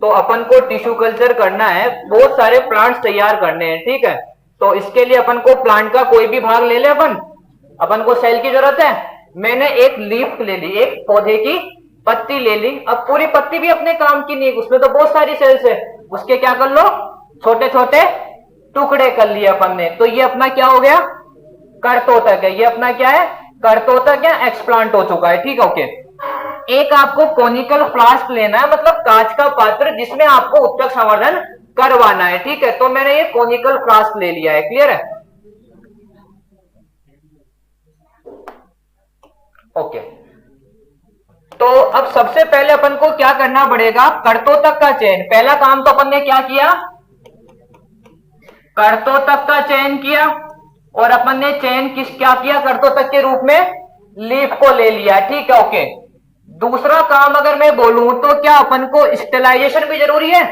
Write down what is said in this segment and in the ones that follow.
तो अपन को tissue culture करना है, बहुत सारे प्लांट्स तैयार करने हैं, ठीक है। तो इसके लिए अपन को प्लांट का कोई भी भाग ले ले, अपन को सेल की जरूरत है। मैंने एक लीफ ले ली, एक पौधे की पत्ती ले ली। अब पूरी पत्ती भी अपने काम की नहीं, उसमें तो बहुत सारी सेल्स है, उसके क्या कर लो, छोटे छोटे टुकड़े कर लिए अपन ने। तो ये अपना क्या हो गया, करतोतक है। ये अपना क्या है, करतोतक या एक्सप्लांट हो चुका है, ठीक है, ओके। एक आपको कोनिकल फ्लास्क लेना है, मतलब कांच का पात्र जिसमें आपको उत्तक संवर्धन करवाना है, ठीक है। तो मैंने ये कोनिकल फ्लास्क ले लिया है, क्लियर है, ओके। तो अब सबसे पहले अपन को क्या करना पड़ेगा, करतोतक का चयन। पहला काम तो अपन ने क्या किया, करतोतक का चयन किया, और अपन ने चयन क्या किया, करतोतक के रूप में लीफ को ले लिया, ठीक है, ओके। दूसरा काम अगर मैं बोलूं तो क्या अपन को स्टेलाइजेशन भी जरूरी है,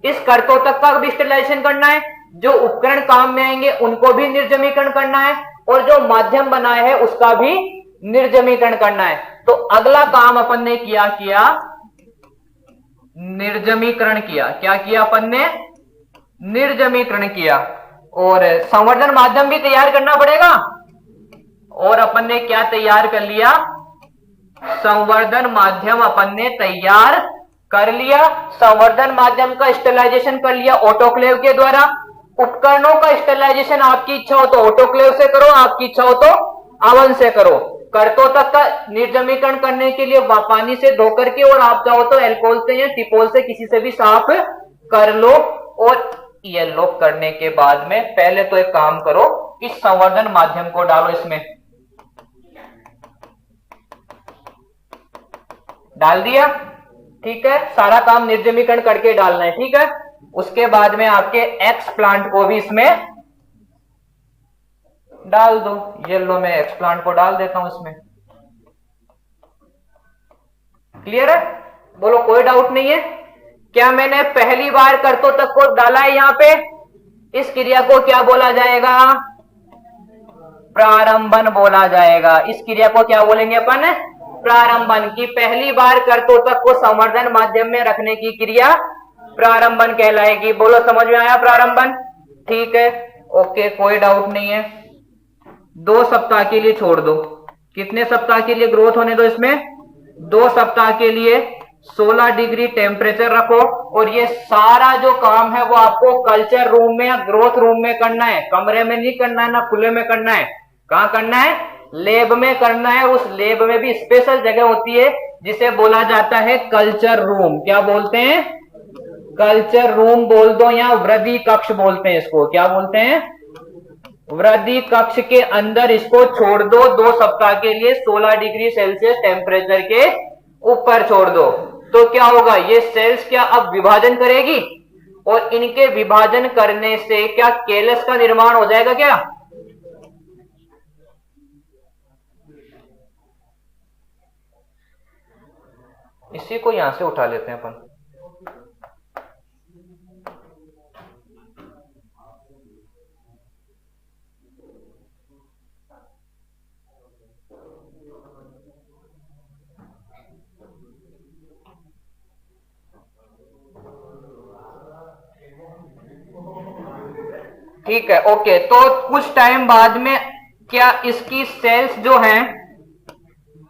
इस करतोतक का भी स्टेलाइजेशन करना है, जो उपकरण काम में आएंगे उनको भी निर्जमीकरण करना है, और जो माध्यम बनाए है उसका भी निर्जमीकरण करना है। तो अगला काम अपन ने किया निर्जमीकरण किया। क्या किया अपन ने, निर्जमीकरण किया। और संवर्धन माध्यम भी तैयार करना पड़ेगा, और अपन ने क्या तैयार कर लिया, संवर्धन माध्यम अपन ने तैयार कर लिया। संवर्धन माध्यम का स्टेलाइजेशन कर लिया ऑटोक्लेव के द्वारा। उपकरणों का स्टेलाइजेशन आपकी इच्छा हो तो ऑटोक्लेव से करो, आपकी इच्छा हो तो ओवन से करो। करतोतक का निर्जमीकरण करने के लिए पानी से धोकर के, और आप चाहो तो एल्कोहल से या टिपोल से किसी से भी साफ कर लो। और ये लोग करने के बाद में पहले तो एक काम करो, इस संवर्धन माध्यम को डालो, इसमें डाल दिया, ठीक है। सारा काम निर्जमीकरण करके डालना है, ठीक है। उसके बाद में आपके एक्स प्लांट को भी इसमें डाल दो। ये लो, मैं एक्स प्लांट को डाल देता हूं इसमें, क्लियर है, बोलो कोई डाउट नहीं है। क्या मैंने पहली बार करतोतक को डाला है यहां पे, इस क्रिया को क्या बोला जाएगा, प्रारंभन बोला जाएगा। इस क्रिया को क्या बोलेंगे अपन, प्रारंभन। की पहली बार करतोतक को संवर्धन माध्यम में रखने की क्रिया प्रारंभन कहलाएगी। बोलो समझ में आया प्रारंभन, ठीक है, ओके, कोई डाउट नहीं है। 2 सप्ताह के लिए छोड़ दो, कितने सप्ताह के लिए ग्रोथ होने दो इसमें, 2 सप्ताह के लिए 16 डिग्री टेम्परेचर रखो। और ये सारा जो काम है वो आपको कल्चर रूम में या ग्रोथ रूम में करना है, कमरे में नहीं करना है, ना खुले में करना है। कहां करना है, लैब में करना है। उस लैब में भी स्पेशल जगह होती है जिसे बोला जाता है कल्चर रूम। क्या बोलते हैं, कल्चर रूम बोल दो, या वृद्धि कक्ष बोलते हैं इसको। क्या बोलते हैं, वृद्धि कक्ष के अंदर इसको छोड़ दो 2 सप्ताह के लिए, 16 डिग्री सेल्सियस टेम्परेचर के ऊपर छोड़ दो। तो क्या होगा, ये सेल्स क्या अब विभाजन करेगी, और इनके विभाजन करने से क्या केलस का निर्माण हो जाएगा क्या, इसी को यहां से उठा लेते हैं अपन। ठीक है, ओके। तो कुछ टाइम बाद में क्या इसकी सेल्स जो हैं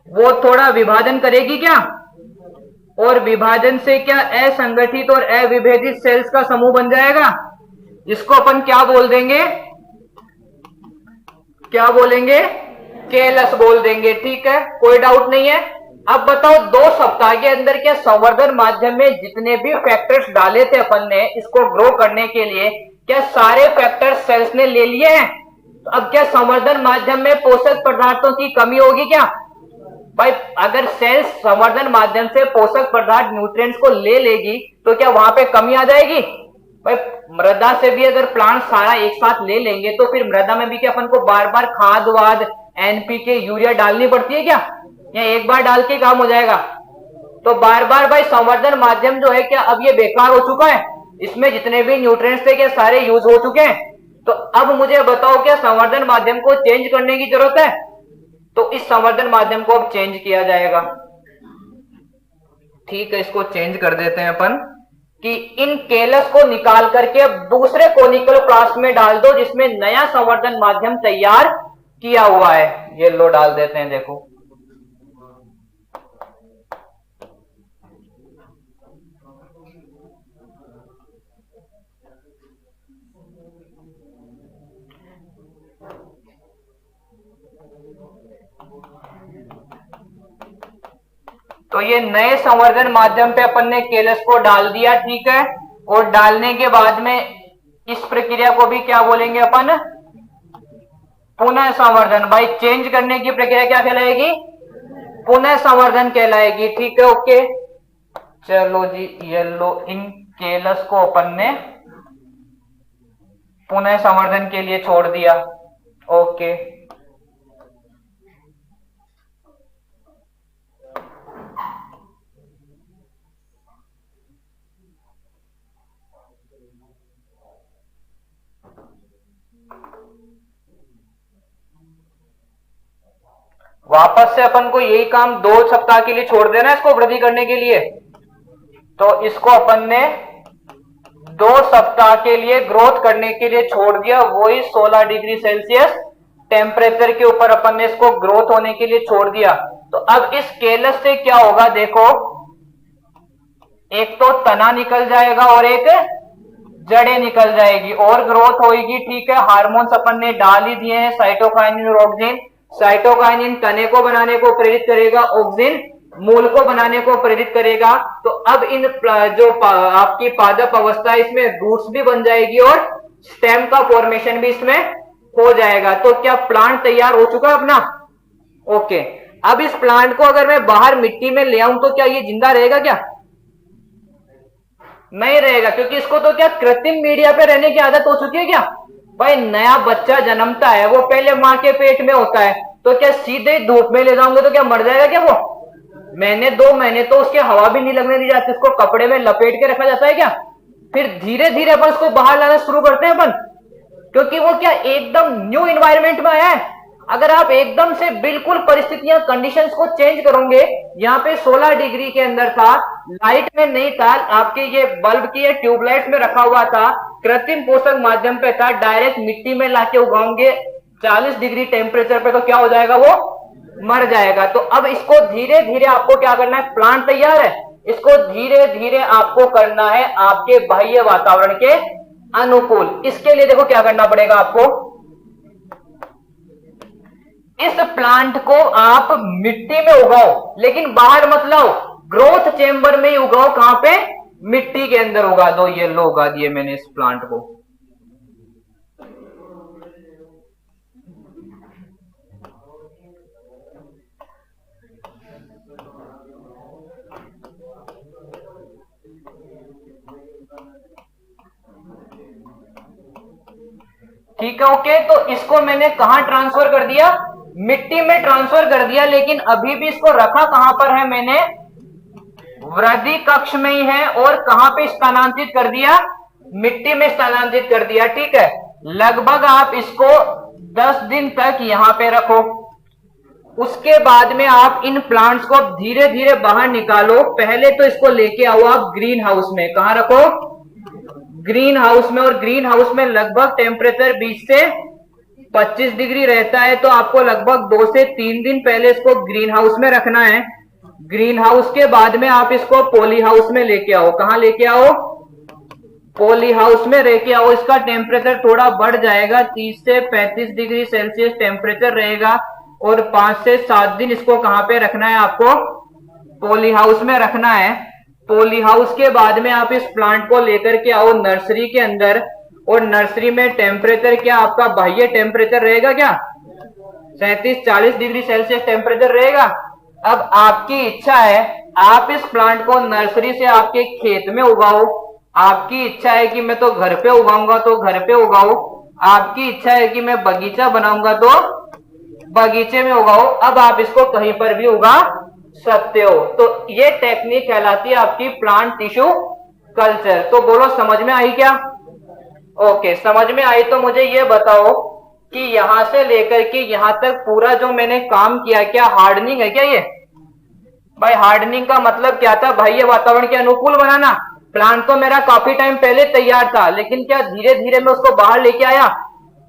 वो थोड़ा विभाजन करेगी क्या, और विभाजन से क्या असंगठित और अविभेदित सेल्स का समूह बन जाएगा। इसको अपन क्या बोल देंगे, क्या बोलेंगे, केलस बोल देंगे, ठीक है, कोई डाउट नहीं है। अब बताओ 2 सप्ताह के अंदर क्या संवर्धन माध्यम में जितने भी फैक्टर्स डाले थे अपन ने इसको ग्रो करने के लिए, क्या सारे फैक्टर्स सेल्स ने ले लिए हैं। तो अब क्या संवर्धन माध्यम में पोषक पदार्थों की कमी होगी क्या, भाई अगर सेल्स संवर्धन माध्यम से पोषक पदार्थ न्यूट्रिएंट्स को ले लेगी तो क्या वहां पे कमी आ जाएगी। भाई मृदा से भी अगर प्लांट सारा एक साथ ले लेंगे तो फिर मृदा में भी क्या अपन को बार बार खाद वाद एनपीके यूरिया डालनी पड़ती है क्या, या एक बार डाल के काम हो जाएगा। तो बार बार भाई संवर्धन माध्यम जो है क्या अब ये बेकार हो चुका है, इसमें जितने भी न्यूट्रिएंट्स थे क्या सारे यूज हो चुके हैं। तो अब मुझे बताओ क्या संवर्धन माध्यम को चेंज करने की जरूरत है। तो इस संवर्धन माध्यम को अब चेंज किया जाएगा, ठीक है, इसको चेंज कर देते हैं अपन। कि इन केलस को निकाल करके अब दूसरे कोनिकल फ्लास्क में डाल दो जिसमें नया संवर्धन माध्यम तैयार किया हुआ है। ये लो डाल देते हैं, देखो। तो ये नए संवर्धन माध्यम पे अपन ने केलस को डाल दिया, ठीक है। और डालने के बाद में इस प्रक्रिया को भी क्या बोलेंगे अपन? पुनः संवर्धन। भाई चेंज करने की प्रक्रिया क्या कहलाएगी? पुनः संवर्धन कहलाएगी, ठीक है। ओके, चलो जी, ये लो, इन केलस को अपन ने पुनः संवर्धन के लिए छोड़ दिया। ओके, वापस से अपन को यही काम 2 सप्ताह के लिए छोड़ देना है इसको वृद्धि करने के लिए। तो इसको अपन ने 2 सप्ताह के लिए ग्रोथ करने के लिए छोड़ दिया। वही 16 डिग्री सेल्सियस टेम्परेचर के ऊपर अपन ने इसको ग्रोथ होने के लिए छोड़ दिया। तो अब इस केलस से क्या होगा, देखो, एक तो तना निकल जाएगा और एक जड़ें निकल जाएगी और ग्रोथ होगी, ठीक है। हार्मोन्स अपन ने डाल ही दिए हैं, साइटोकाइनिन और ऑक्सिन। साइटोकाइनिन तने को बनाने को प्रेरित करेगा, ऑक्सिन मूल को बनाने को प्रेरित करेगा। तो अब इन जो आपकी पादप अवस्था है इसमें रूट्स भी बन जाएगी और स्टेम का फॉर्मेशन भी इसमें हो जाएगा। तो क्या प्लांट तैयार हो चुका अपना? ओके, अब इस प्लांट को अगर मैं बाहर मिट्टी में ले आऊं तो क्या ये जिंदा रहेगा? क्या नहीं रहेगा, क्योंकि इसको तो क्या कृत्रिम मीडिया पे रहने की आदत हो चुकी है। क्या भाई, नया बच्चा जन्मता है, वो पहले माँ के पेट में होता है, तो क्या सीधे धूप में ले जाऊंगे तो क्या मर जाएगा? क्या वो महीने 2 महीने तो उसके हवा भी नहीं लगने दी जाती, उसको कपड़े में लपेट के रखा जाता है। क्या फिर धीरे धीरे अपन उसको बाहर लाना शुरू करते हैं अपन, क्योंकि वो क्या एकदम न्यू इन्वायरमेंट में आया है। अगर आप एकदम से बिल्कुल परिस्थितियां कंडीशंस को चेंज करोगे, यहाँ पे 16 डिग्री के अंदर था, लाइट में नहीं था, आपके ये बल्ब की ये ट्यूबलाइट में रखा हुआ था, कृत्रिम पोषक माध्यम पे था, डायरेक्ट मिट्टी में लाके उगाओगे 40 डिग्री टेम्परेचर पे, तो क्या हो जाएगा? वो मर जाएगा। तो अब इसको धीरे धीरे आपको क्या करना है? प्लांट तैयार है, इसको धीरे धीरे आपको करना है आपके बाह्य वातावरण के अनुकूल। इसके लिए देखो क्या करना पड़ेगा आपको, इस प्लांट को आप मिट्टी में उगाओ, लेकिन बाहर मत लाओ, ग्रोथ चेंबर में ही उगाओ। कहां पे? मिट्टी के अंदर उगा दो। ये लो, उगा दिए मैंने इस प्लांट को। ठीक है, ओके। तो इसको मैंने कहां ट्रांसफर कर दिया? मिट्टी में ट्रांसफर कर दिया, लेकिन अभी भी इसको रखा कहां पर है? मैंने वृद्धि कक्ष में ही है। और कहां पे स्थानांतरित कर दिया? मिट्टी में स्थानांतरित कर दिया, ठीक है। लगभग आप इसको 10 दिन तक यहां पे रखो। उसके बाद में आप इन प्लांट्स को धीरे धीरे बाहर निकालो। पहले तो इसको लेके आओ आप ग्रीन हाउस में। कहां रखो? ग्रीन हाउस में। और ग्रीन हाउस में लगभग टेम्परेचर 20 से 25 डिग्री रहता है, तो आपको लगभग 2 से 3 दिन पहले इसको ग्रीन हाउस में रखना है। ग्रीन हाउस के बाद में आप इसको पॉली हाउस में लेके आओ। कहां लेके आओ? पॉली हाउस में लेके आओ। इसका टेम्परेचर थोड़ा बढ़ जाएगा, 30 से 35 डिग्री सेल्सियस टेम्परेचर रहेगा। और 5 से 7 दिन इसको कहां पे रखना है? आपको पॉली हाउस में रखना है। पॉली हाउस के बाद में आप इस प्लांट को लेकर के आओ नर्सरी के अंदर। और नर्सरी में टेम्परेचर क्या आपका बाह्य टेम्परेचर रहेगा? क्या 37-40 डिग्री सेल्सियस टेम्परेचर रहेगा। अब आपकी इच्छा है, आप इस प्लांट को नर्सरी से आपके खेत में उगाओ। आपकी इच्छा है कि मैं तो घर पे उगाऊंगा तो घर पे उगाओ। आपकी इच्छा है कि मैं बगीचा बनाऊंगा तो बगीचे में उगाओ। अब आप इसको कहीं पर भी उगा सकते हो। तो ये टेक्निक कहलाती है आपकी प्लांट टिश्यू कल्चर। तो बोलो, समझ में आई क्या? ओके, समझ में आई। तो मुझे ये बताओ कि यहां से लेकर के यहां तक पूरा जो मैंने काम किया, क्या हार्डनिंग है? क्या ये भाई हार्डनिंग का मतलब क्या था? बाह्य वातावरण के अनुकूल बनाना। प्लांट तो मेरा काफी टाइम पहले तैयार था, लेकिन क्या धीरे धीरे मैं उसको बाहर लेके आया।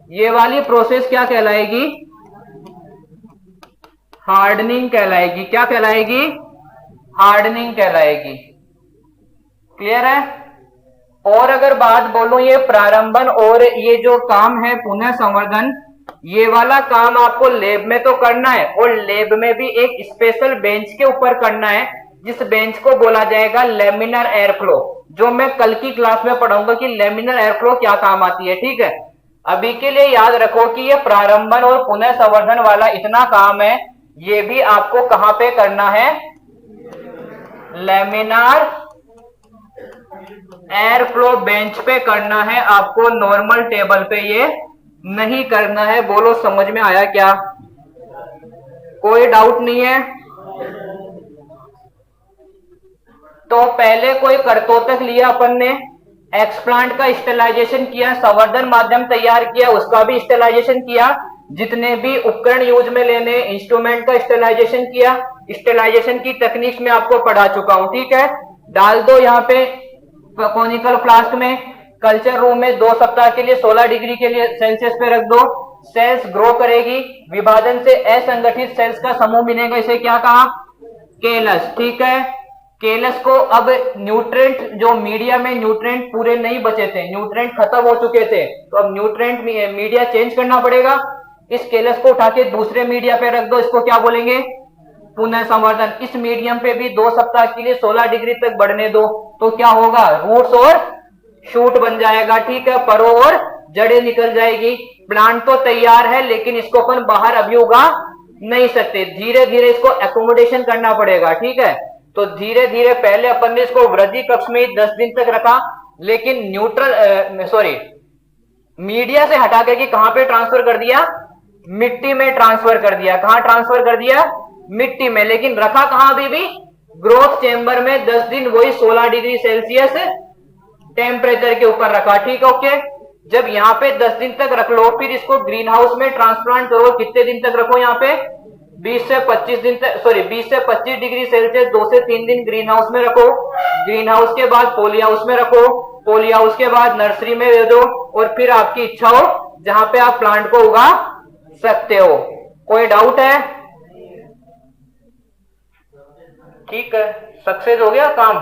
ये वाली प्रोसेस क्या कहलाएगी? हार्डनिंग कहलाएगी। क्या कहलाएगी? हार्डनिंग कहलाएगी। क्लियर है? और अगर बात बोलूं ये प्रारंभन और ये जो काम है पुनः संवर्धन, ये वाला काम आपको लैब में तो करना है, और लैब में भी एक स्पेशल बेंच के ऊपर करना है, जिस बेंच को बोला जाएगा लेमिनर एयर फ्लो, जो मैं कल की क्लास में पढ़ाऊंगा कि लेमिनर एयर फ्लो क्या काम आती है। ठीक है, अभी के लिए याद रखो कि ये प्रारंभन और पुनः संवर्धन वाला इतना काम है, ये भी आपको कहां पे करना है? लेमिनार एयर फ्लो बेंच पे करना है आपको, नॉर्मल टेबल पे ये नहीं करना है। बोलो समझ में आया क्या? कोई डाउट नहीं है? तो पहले कोई करतोतक लिया अपन ने, एक्सप्लांट का स्टेलाइजेशन किया, संवर्धन माध्यम तैयार किया, उसका भी स्टेलाइजेशन किया, जितने भी उपकरण यूज में लेने इंस्ट्रूमेंट का स्टेलाइजेशन किया। स्टेलाइजेशन की टेक्निक्स में आपको पढ़ा चुका हूं। ठीक है, डाल दो यहाँ पे कोनिकल फ्लास्क में, कल्चर रूम में 2 सप्ताह के लिए 16 डिग्री के लिए सेल्सियस पे रख दो। सेल्स ग्रो करेगी, विभाजन से असंगठित सेल्स का समूह मिलेगा, इसे क्या कहा? केलस। ठीक है, केलस को अब न्यूट्रेंट, जो मीडिया में न्यूट्रेंट पूरे नहीं बचे थे, न्यूट्रेंट खत्म हो चुके थे, तो अब न्यूट्रेंट मीडिया चेंज करना पड़ेगा। इस केलस को उठा के दूसरे मीडिया पे रख दो, इसको क्या बोलेंगे? पुनः संवर्धन। इस मीडियम पे भी 2 सप्ताह के लिए 16 डिग्री तक बढ़ने दो, तो क्या होगा? रूट्स और शूट बन जाएगा। ठीक है, परों और जड़ें निकल जाएगी। प्लांट तो तैयार है, लेकिन इसको अपन बाहर अभी उगा नहीं सकते, धीरे धीरे इसको एकोमोडेशन करना पड़ेगा। ठीक है, तो धीरे धीरे पहले अपन ने इसको वृद्धि कक्ष में 10 दिन तक रखा, लेकिन न्यूट्रल सॉरी मीडिया से हटा करके कहां पे ट्रांसफर कर दिया? मिट्टी में ट्रांसफर कर दिया। कहां ट्रांसफर कर दिया? मिट्टी में। लेकिन रखा कहां? अभी भी ग्रोथ चेंबर में 10 दिन, वही 16 डिग्री सेल्सियस टेम्परेचर के ऊपर रखा। ठीक है, ओके। जब यहाँ पे 10 दिन तक रख लो, फिर इसको ग्रीन हाउस में ट्रांसप्लांट करो। कितने दिन तक रखो? यहाँ पे 20 से 25 दिन तक, सॉरी 20 से 25 डिग्री सेल्सियस 2 से 3 दिन ग्रीन हाउस में रखो। ग्रीन हाउस के बाद पोली हाउस में रखो, पोली हाउस के बाद नर्सरी में दे दो, और फिर आपकी इच्छा हो जहां पे आप प्लांट को उगा सकते हो। कोई डाउट है? ठीक है, सक्सेस हो गया काम।